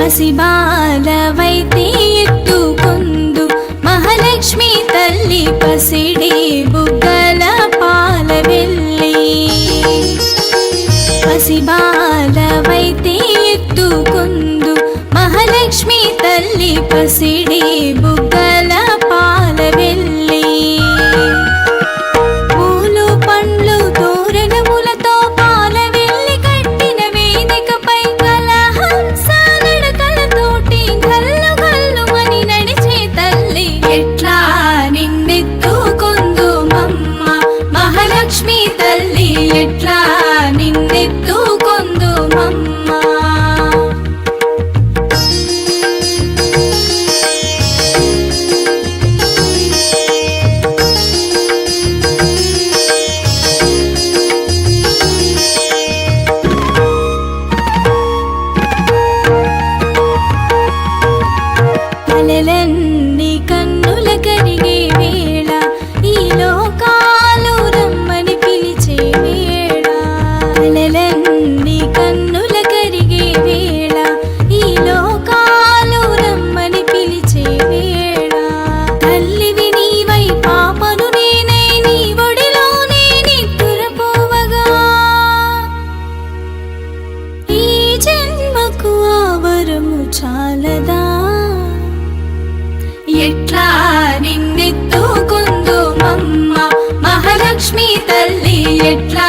పసిబాలవైతే ఎత్తుకొందు మహాలక్ష్మి తల్లి పసిడి బుగ్గల పాలవెల్లి పసిబాలవైతే ఎత్తుకొందు మహాలక్ష్మి తల్లి పసిడి బుగ్గల పాలవెల్లి పూలు పండ్లు తోరణములతో పాలవెల్లి కట్టిన వేదికపై కలహంస నడకలతోటి గల్లు గల్లుమని నడిచే తల్లి ఎట్లా నిన్నెత్తుకొందు మమ్మ మహాలక్ష్మి తల్లి ఎట్లా నిన్నెత్తుకొందు మమ్మ కలలన్నీ కన్నుల కరిగే వేళ ఈ లోకాలు రమ్మని పిలిచే వేళ కలలన్నీ కన్నుల కరిగే వేళ ఈ లోకాలు రమ్మని పిలిచే వేళ తల్లివి నీవై పాపను నేనే నీ ఒడిలోనే నిద్దురపోవగా ఈ జన్మకు ఆవరము చాలదా ఎట్లా నిన్నెత్తుకొందు మమ్మ మహాలక్ష్మి తల్లి ఎట్లా